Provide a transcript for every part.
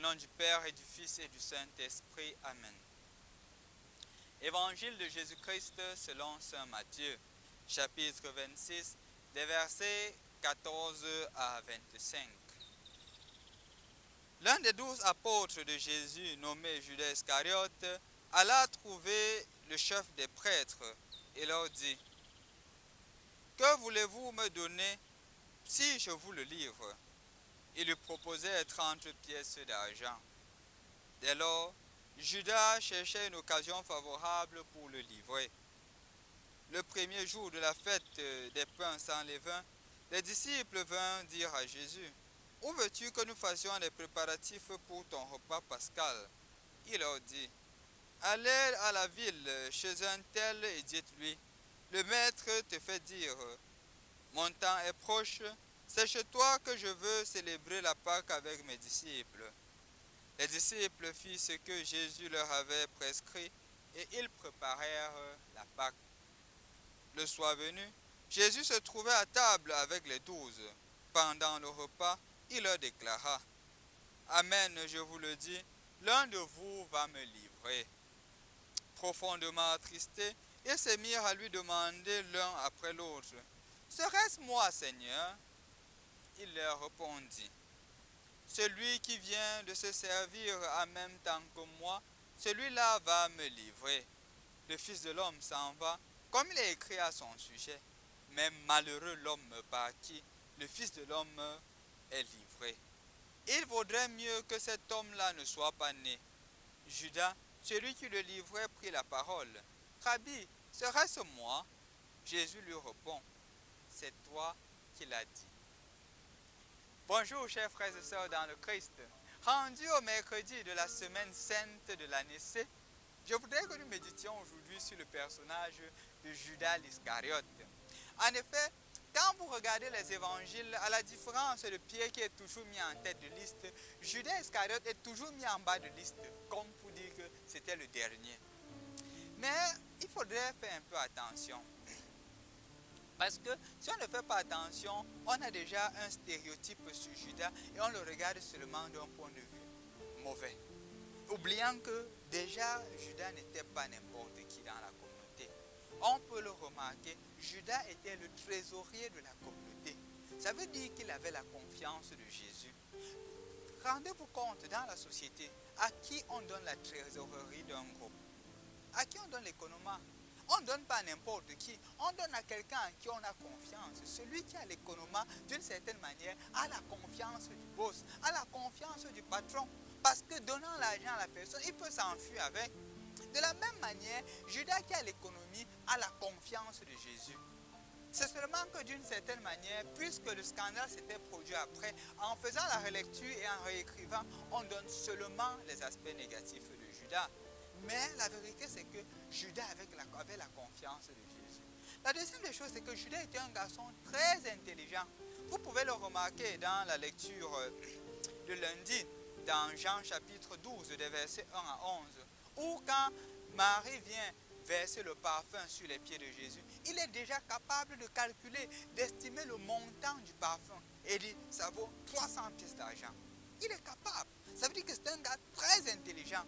nom du Père et du Fils et du Saint-Esprit. Amen. Évangile de Jésus-Christ selon saint Matthieu, chapitre 26, des versets 14 à 25. L'un des 12 apôtres de Jésus, nommé Judas Iscariote, alla trouver le chef des prêtres et leur dit: « Que voulez-vous me donner si je vous le livre ?» Il lui proposait 30 pièces d'argent. Dès lors, Judas cherchait une occasion favorable pour le livrer. Le premier jour de la fête des pains sans levain, les disciples vinrent dire à Jésus: « Où veux-tu que nous fassions des préparatifs pour ton repas pascal ?» Il leur dit: « Allez à la ville chez un tel et dites-lui: le maître te fait dire: mon temps est proche, c'est chez toi que je veux célébrer la Pâque avec mes disciples. » Les disciples firent ce que Jésus leur avait prescrit et ils préparèrent la Pâque. Le soir venu, Jésus se trouvait à table avec les 12. Pendant le repas, il leur déclara: « Amen, je vous le dis, l'un de vous va me livrer. » Profondément attristés, ils se mirent à lui demander l'un après l'autre: « Serait-ce moi, Seigneur ?» Il leur répondit: « Celui qui vient de se servir en même temps que moi, celui-là va me livrer. Le Fils de l'homme s'en va, comme il est écrit à son sujet. Mais malheureux l'homme par qui le Fils de l'homme est livré. Il vaudrait mieux que cet homme-là ne soit pas né. » Judas, celui qui le livrait, prit la parole. « Rabbi, serait-ce moi ?» Jésus lui répond: « C'est toi qui l'as dit. » Bonjour chers frères et sœurs dans le Christ. Rendu au mercredi de la semaine sainte de l'année C, je voudrais que nous méditions aujourd'hui sur le personnage de Judas l'Iscariote. En effet, quand vous regardez les évangiles, à la différence de Pierre qui est toujours mis en tête de liste, Judas Iscariote est toujours mis en bas de liste, comme pour dire que c'était le dernier. Mais il faudrait faire un peu attention. Parce que si on ne fait pas attention, on a déjà un stéréotype sur Judas et on le regarde seulement d'un point de vue mauvais. Oubliant que déjà Judas n'était pas n'importe qui dans la communauté. On peut le remarquer, Judas était le trésorier de la communauté. Ça veut dire qu'il avait la confiance de Jésus. Rendez-vous compte, dans la société, à qui on donne la trésorerie d'un groupe? À qui on donne l'économie? On ne donne pas à n'importe qui, on donne à quelqu'un en qui on a confiance. Celui qui a l'économie, d'une certaine manière, a la confiance du boss, a la confiance du patron. Parce que donnant l'argent à la personne, il peut s'enfuir avec. De la même manière, Judas qui a l'économie a la confiance de Jésus. C'est seulement que d'une certaine manière, puisque le scandale s'était produit après, en faisant la relecture et en réécrivant, on donne seulement les aspects négatifs de Judas. Mais la vérité, c'est que Judas avait la confiance de Jésus. La deuxième des choses, c'est que Judas était un garçon très intelligent. Vous pouvez le remarquer dans la lecture de lundi, dans Jean chapitre 12, des versets 1 à 11, où quand Marie vient verser le parfum sur les pieds de Jésus, il est déjà capable de calculer, d'estimer le montant du parfum. Et il dit, ça vaut 300 pièces d'argent. Il est capable. Ça veut dire que c'est un gars très intelligent.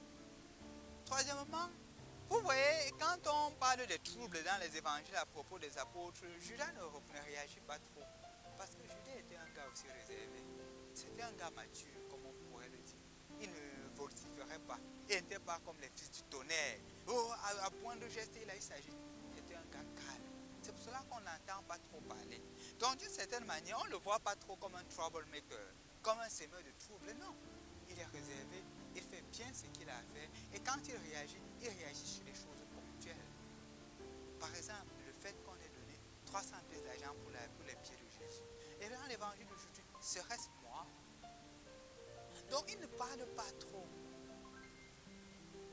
Troisièmement, vous voyez, quand on parle des troubles dans les évangiles à propos des apôtres, Judas ne réagit pas trop. Parce que Judas était un gars aussi réservé. C'était un gars mature, comme on pourrait le dire. Il ne vociférait pas. Il n'était pas comme les fils du tonnerre. Oh, à point de geste, il s'agit. C'était un gars calme. C'est pour cela qu'on n'entend pas trop parler. Donc, d'une certaine manière, on ne le voit pas trop comme un troublemaker, comme un semeur de troubles. Non. Il est réservé, il fait bien ce qu'il a à faire. Et quand il réagit sur les choses ponctuelles. Par exemple, le fait qu'on ait donné 300 pièces d'argent pour les pieds de Jésus. Et dans l'évangile d'aujourd'hui, serait-ce moi? Donc il ne parle pas trop.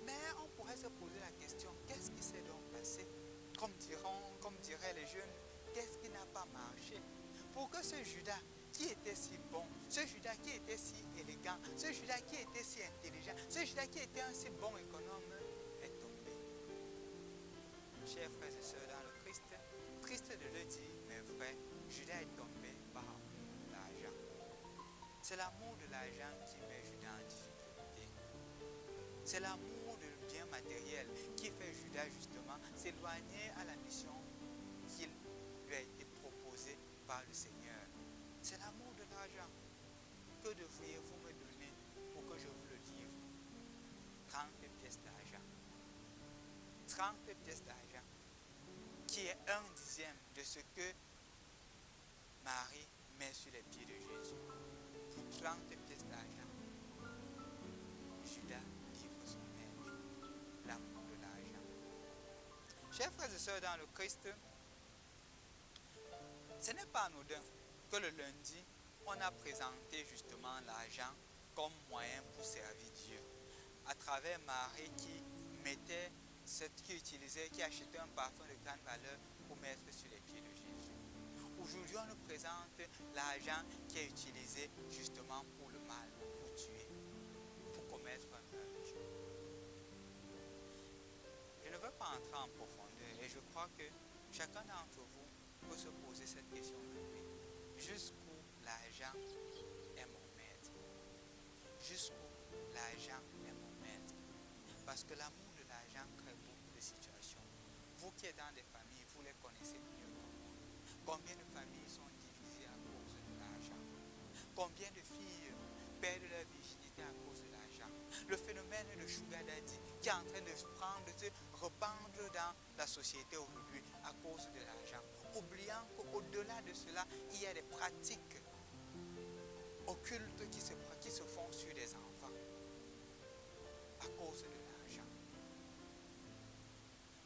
Mais on pourrait se poser la question, qu'est-ce qui s'est donc passé? Comme diraient les jeunes, qu'est-ce qui n'a pas marché? Pour que ce Judas qui était si bon, ce Judas qui était si élégant, ce Judas qui était si intelligent, ce Judas qui était un si bon économe, est tombé. Chers frères et sœurs dans le Christ, triste de le dire, mais vrai, Judas est tombé par l'argent. C'est l'amour de l'argent qui met Judas en difficulté. C'est l'amour du bien matériel qui fait Judas justement s'éloigner à la mission qu'il lui a été proposée par le Seigneur. C'est l'amour de l'argent. Que devriez-vous me donner pour que je vous le livre? 30 pièces d'argent. 30 pièces d'argent, qui est 1/10 de ce que Marie met sur les pieds de Jésus. Pour 30 pièces d'argent, Judas livre son maître. L'amour de l'argent. Chers frères et sœurs dans le Christ, ce n'est pas anodin que le lundi, on a présenté justement l'argent comme moyen pour servir Dieu. À travers Marie qui utilisait, qui achetait un parfum de grande valeur pour mettre sur les pieds de Jésus. Aujourd'hui, on nous présente l'argent qui est utilisé justement pour le mal, pour tuer, pour commettre un meurtre. Je ne veux pas entrer en profondeur et je crois que chacun d'entre vous peut se poser cette question de lui. Jusqu'où l'argent est mon maître? Jusqu'où l'argent est mon maître? Parce que l'amour de l'argent crée beaucoup de situations. Vous qui êtes dans des familles, vous les connaissez mieux que moi. Combien de familles sont divisées à cause de l'argent? Combien de filles perdent leur virginité à cause de l'argent? Le phénomène de Sugar Daddy qui est en train de se répandre dans la société aujourd'hui à cause de l'argent. Oubliant qu'au-delà de cela, il y a des pratiques occultes qui se font sur des enfants à cause de l'argent.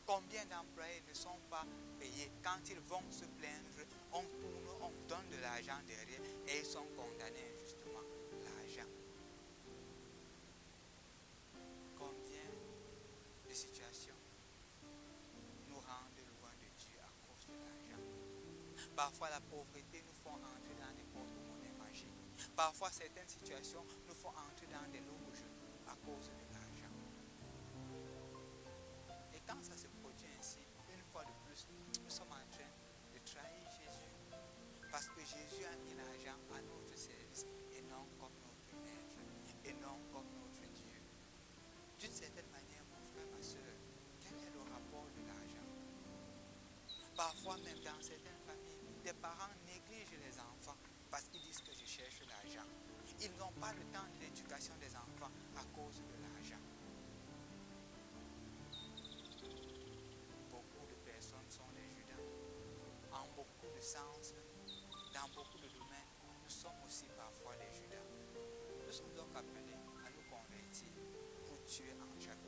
Combien d'employés ne sont pas payés? Quand ils vont se plaindre, on donne de l'argent derrière et ils sont condamnés injustement. L'argent. Combien de situations nous rendent loin de Dieu à cause de l'argent? Parfois la pauvreté nous font entrer dans des porte-monnaies magiques. Parfois certaines situations nous font entrer dans des loges à cause de l'argent. Et quand ça se produit ainsi, une fois de plus, nous sommes en train de trahir Jésus. Parce que Jésus a mis l'argent à notre service et non comme notre maître, et non comme notre Dieu. D'une certaine manière, mon frère, ma soeur, quel est le rapport de l'argent? Parfois même dans certaines familles, des parents négligent les enfants parce qu'ils disent que je cherche l'argent. Ils n'ont pas le temps de l'éducation des enfants à cause de l'argent. Beaucoup de personnes sont des Judas. En beaucoup de sens, dans beaucoup de domaines, nous sommes aussi parfois des Judas. Nous sommes donc appelés à nous convertir pour tuer en chaque